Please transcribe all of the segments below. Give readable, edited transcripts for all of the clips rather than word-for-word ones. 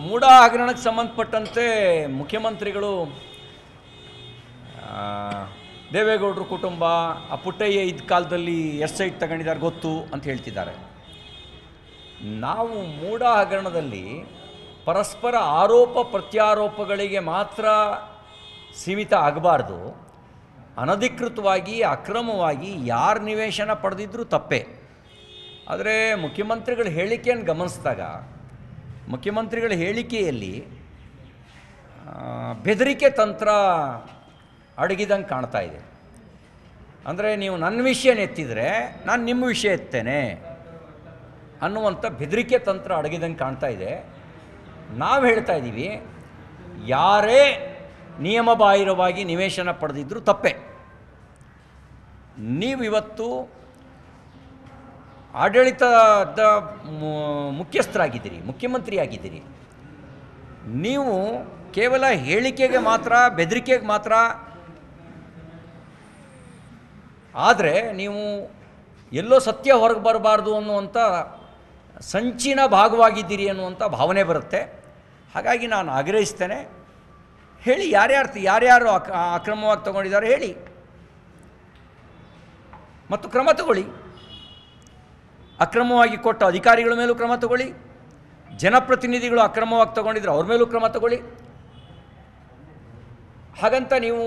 ಮೂಡ ಹಗರಣಕ್ಕೆ ಸಂಬಂಧಪಟ್ಟಂತೆ ಮುಖ್ಯಮಂತ್ರಿಗಳು ದೇವೇಗೌಡರು ಕುಟುಂಬ ಆ ಪುಟ್ಟಯ್ಯ ಇದ್ದ ಕಾಲದಲ್ಲಿ ಎಷ್ಟು ಸೈಟ್ ತಗೊಂಡಿದ್ದಾರೆ ಗೊತ್ತು ಅಂತ ಹೇಳ್ತಿದ್ದಾರೆ. ನಾವು ಮೂಡ ಹಗರಣದಲ್ಲಿ ಪರಸ್ಪರ ಆರೋಪ ಪ್ರತ್ಯಾರೋಪಗಳಿಗೆ ಮಾತ್ರ ಸೀಮಿತ ಆಗಬಾರ್ದು. ಅನಧಿಕೃತವಾಗಿ ಅಕ್ರಮವಾಗಿ ಯಾರು ನಿವೇಶನ ಪಡೆದಿದ್ರೂ ತಪ್ಪೇ. ಆದರೆ ಮುಖ್ಯಮಂತ್ರಿಗಳ ಹೇಳಿಕೆಯನ್ನು ಗಮನಿಸಿದಾಗ ಮುಖ್ಯಮಂತ್ರಿಗಳ ಹೇಳಿಕೆಯಲ್ಲಿ ಬೆದರಿಕೆ ತಂತ್ರ ಅಡಗಿದಂಗೆ ಕಾಣ್ತಾ ಇದೆ. ಅಂದರೆ ನೀವು ನನ್ನ ವಿಷಯನ ಎತ್ತಿದರೆ ನಾನು ನಿಮ್ಮ ವಿಷಯ ಎತ್ತೇನೆ ಅನ್ನುವಂಥ ಬೆದರಿಕೆ ತಂತ್ರ ಅಡಗಿದಂಗೆ ಕಾಣ್ತಾ ಇದೆ. ನಾವು ಹೇಳ್ತಾ ಇದ್ದೀವಿ, ಯಾರೇ ನಿಯಮಬಾಹಿರವಾಗಿ ನಿವೇಶನ ಪಡೆದಿದ್ದರೂ ತಪ್ಪೇ. ನೀವಿವತ್ತು ಆಡಳಿತದ ಮುಖ್ಯಸ್ಥರಾಗಿದ್ದೀರಿ, ಮುಖ್ಯಮಂತ್ರಿಯಾಗಿದ್ದೀರಿ. ನೀವು ಕೇವಲ ಹೇಳಿಕೆಗೆ ಮಾತ್ರ, ಬೆದರಿಕೆಗೆ ಮಾತ್ರ ಆದರೆ ನೀವು ಎಲ್ಲೋ ಸತ್ಯ ಹೊರಗೆ ಬರಬಾರ್ದು ಅನ್ನುವಂಥ ಸಂಚಿನ ಭಾಗವಾಗಿದ್ದೀರಿ ಅನ್ನುವಂಥ ಭಾವನೆ ಬರುತ್ತೆ. ಹಾಗಾಗಿ ನಾನು ಆಗ್ರಹಿಸ್ತೇನೆ, ಹೇಳಿ ಯಾರ್ಯಾರು ಅಕ್ರಮವಾಗಿ ತಗೊಂಡಿದ್ದಾರೆ ಹೇಳಿ ಮತ್ತು ಕ್ರಮ ತಗೊಳ್ಳಿ. ಅಕ್ರಮವಾಗಿ ಕೊಟ್ಟ ಅಧಿಕಾರಿಗಳ ಮೇಲೂ ಕ್ರಮ ತಗೊಳ್ಳಿ, ಜನಪ್ರತಿನಿಧಿಗಳು ಅಕ್ರಮವಾಗಿ ತಗೊಂಡಿದ್ರೆ ಅವ್ರ ಮೇಲೂ ಕ್ರಮ ತಗೊಳ್ಳಿ. ಹಾಗಂತ ನೀವು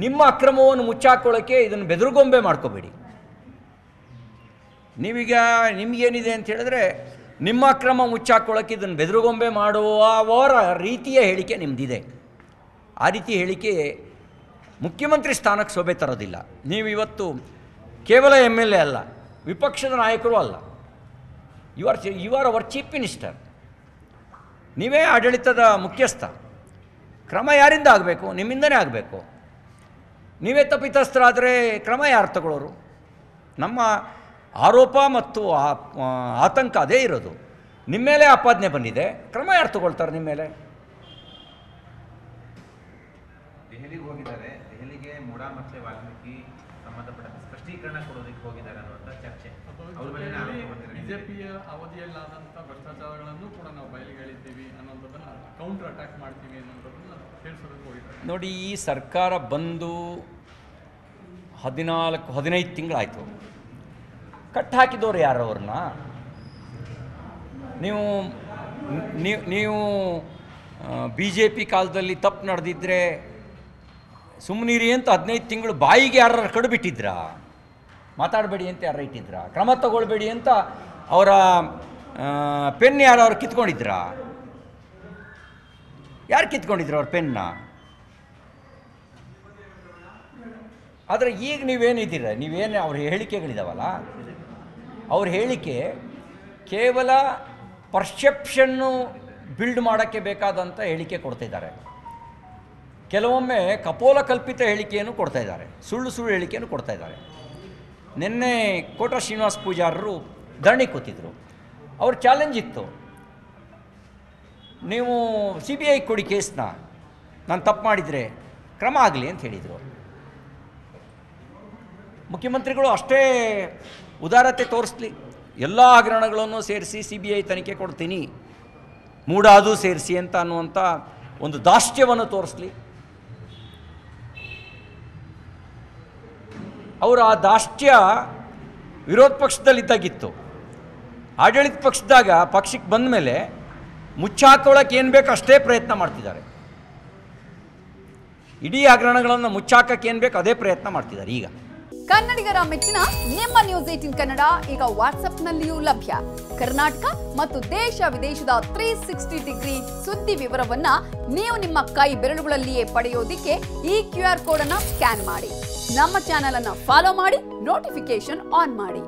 ನಿಮ್ಮ ಅಕ್ರಮವನ್ನು ಮುಚ್ಚಾಕೊಳ್ಳೋಕ್ಕೆ ಇದನ್ನು ಬೆದರುಗೊಂಬೆ ಮಾಡ್ಕೋಬೇಡಿ. ನೀವೀಗ ನಿಮಗೇನಿದೆ ಅಂತ ಹೇಳಿದ್ರೆ ನಿಮ್ಮ ಅಕ್ರಮ ಮುಚ್ಚಾಕೊಳ್ಳೋಕ್ಕೆ ಇದನ್ನು ಬೆದರುಗೊಂಬೆ ಮಾಡುವವರ ರೀತಿಯ ಹೇಳಿಕೆ ನಿಮ್ಮದಿದೆ. ಆ ರೀತಿ ಹೇಳಿಕೆ ಮುಖ್ಯಮಂತ್ರಿ ಸ್ಥಾನಕ್ಕೆ ಶೋಭೆ ತರೋದಿಲ್ಲ. ನೀವಿವತ್ತು ಕೇವಲ MLA ಅಲ್ಲ, ವಿಪಕ್ಷದ ನಾಯಕರು ಅಲ್ಲ, you are our chief minister. ನೀವೇ ಆಡಳಿತದ ಮುಖ್ಯಸ್ಥ. ಕ್ರಮ ಯಾರಿಂದ ಆಗಬೇಕು? ನಿಮ್ಮಿಂದನೇ ಆಗಬೇಕು. ನೀವೇ ತಪ್ಪಿತಸ್ಥರಾದರೆ ಕ್ರಮ ಯಾರು ತಗೊಳ್ಳೋರು? ನಮ್ಮ ಆರೋಪ ಮತ್ತು ಆತಂಕ ಅದೇ ಇರೋದು. ನಿಮ್ಮ ಮೇಲೆ ಆಪಾದನೆ ಬಂದಿದೆ, ಕ್ರಮ ಯಾರು ತಗೊಳ್ತಾರೆ ನಿಮ್ಮ ಮೇಲೆ? ದೆಹಲಿಗೆ ಹೋಗಿದ್ದಾರೆ, ದೆಹಲಿಗೆ ಮೂಡಾ ಮತ್ತು ವಾಲ್ಮೀಕಿ ಸಂಬಂಧಪಟ್ಟ ಸ್ಪಷ್ಟೀಕರಣ ಕೊಡೋದಕ್ಕೆ ಹೋಗಿದ್ದಾರೆ ಅನ್ನುವಂಥ ಚರ್ಚೆ. ಬಿಜೆಪಿಯ ಅವಧಿಯಲ್ಲಾದಂಥ ಭ್ರಷ್ಟಾಚಾರಗಳನ್ನು ಕೂಡ ನಾವು ಬಯಲಿಗೆ ಹೇಳಿದ್ದೀವಿ ಅನ್ನೋದನ್ನು ಕೌಂಟರ್ ಅಟ್ಯಾಕ್ ಮಾಡ್ತೀವಿ ಅನ್ನೋದನ್ನು ತಿಳಿಸೋದಕ್ಕೆ ಹೋಗಿದ್ದಾರೆ. ನೋಡಿ, ಈ ಸರ್ಕಾರ ಬಂದು 14-15 ತಿಂಗಳಾಯಿತು. ಕಟ್ ಹಾಕಿದವರು ಯಾರು? ಅವ್ರನ್ನ ನೀವು BJP ಕಾಲದಲ್ಲಿ ತಪ್ಪು ನಡೆದಿದ್ದರೆ ಸುಮ್ಮನಿರಿ ಅಂತ 15 ತಿಂಗಳು ಬಾಯಿಗೆ ಯಾರು ಕಡುಬಿಟ್ಟಿದ್ರಾ? ಮಾತಾಡಬೇಡಿ ಅಂತ ಯಾರು ಇಟ್ಟಿದ್ರಾ? ಕ್ರಮ ತಗೊಳ್ಬೇಡಿ ಅಂತ ಅವರ ಪೆನ್ ಯಾರು ಕಿತ್ಕೊಂಡಿದ್ರಾ? ಯಾರು ಕಿತ್ಕೊಂಡಿದ್ರು ಅವ್ರ ಪೆನ್ನ? ಆದರೆ ಈಗ ನೀವೇನಿದ್ದೀರ, ನೀವೇನು ಅವ್ರ ಹೇಳಿಕೆಗಳಿದಾವಲ್ಲ, ಅವ್ರ ಹೇಳಿಕೆ ಕೇವಲ ಪರ್ಸೆಪ್ಷನ್ನು ಬಿಲ್ಡ್ ಮಾಡೋಕ್ಕೆ ಬೇಕಾದಂಥ ಹೇಳಿಕೆ ಕೊಡ್ತಾಯಿದ್ದಾರೆ. ಕೆಲವೊಮ್ಮೆ ಕಪೋಲ ಕಲ್ಪಿತ ಹೇಳಿಕೆಯನ್ನು ಕೊಡ್ತಾಯಿದ್ದಾರೆ, ಸುಳ್ಳು ಹೇಳಿಕೆಯನ್ನು ಕೊಡ್ತಾಯಿದ್ದಾರೆ. ನಿನ್ನೆ ಕೋಟ ಶ್ರೀನಿವಾಸ ಪೂಜಾರರು ಧರಣಿ ಕೂತಿದ್ರು. ಅವ್ರ ಚಾಲೆಂಜ್ ಇತ್ತು, ನೀವು CBI ಕೊಡಿ ಕೇಸ್ನ, ನಾನು ತಪ್ಪು ಮಾಡಿದರೆ ಕ್ರಮ ಆಗಲಿ ಅಂತ ಹೇಳಿದರು. ಮುಖ್ಯಮಂತ್ರಿಗಳು ಅಷ್ಟೇ ಉದಾರತೆ ತೋರಿಸ್ಲಿ, ಎಲ್ಲ ಹಗರಣಗಳನ್ನು ಸೇರಿಸಿ CBI ತನಿಖೆ ಕೊಡ್ತೀನಿ, ಮೂಡಾದು ಸೇರಿಸಿ ಅಂತ ಅನ್ನುವಂಥ ಒಂದು ದಾಷ್ಟ್ಯವನ್ನು ತೋರಿಸ್ಲಿ. ಅವರು ಆ ದಾಷ್ಟ್ಯ ವಿರೋಧ ಪಕ್ಷದಲ್ಲಿದ್ದಾಗಿತ್ತು. ಆಡಳಿತ ಪಕ್ಷಕ್ಕೆ ಬಂದ ಮೇಲೆ ಮುಚ್ಚಾಕೊಳ್ಳೋಕೆ ಏನು ಬೇಕು ಅಷ್ಟೇ ಪ್ರಯತ್ನ ಮಾಡ್ತಿದ್ದಾರೆ. ಇಡೀ ಹಗರಣಗಳನ್ನು ಮುಚ್ಚಾಕಕ್ಕೆ ಏನು ಬೇಕು ಅದೇ ಪ್ರಯತ್ನ ಮಾಡ್ತಿದ್ದಾರೆ. ಈಗ ಕನ್ನಡಿಗರ ಮೆಚ್ಚಿನ ನಿಮ್ಮ ನ್ಯೂಸ್ 18 ಕನ್ನಡ ಈಗ ವಾಟ್ಸ್ಆಪ್ನಲ್ಲಿಯೂ ಲಭ್ಯ. ಕರ್ನಾಟಕ ಮತ್ತು ದೇಶ ವಿದೇಶದ 360 ಡಿಗ್ರಿ ಸುದ್ದಿ ವಿವರವನ್ನ ನೀವು ನಿಮ್ಮ ಕೈ ಬೆರಳುಗಳಲ್ಲಿಯೇ ಪಡೆಯೋದಿಕ್ಕೆ ಈ QR ಕೋಡ್ ಅನ್ನು ಸ್ಕ್ಯಾನ್ ಮಾಡಿ. ನಮ್ಮ ಚಾನೆಲ್ ಅನ್ನು ಫಾಲೋ ಮಾಡಿ, ನೋಟಿಫಿಕೇಶನ್ ಆನ್ ಮಾಡಿ.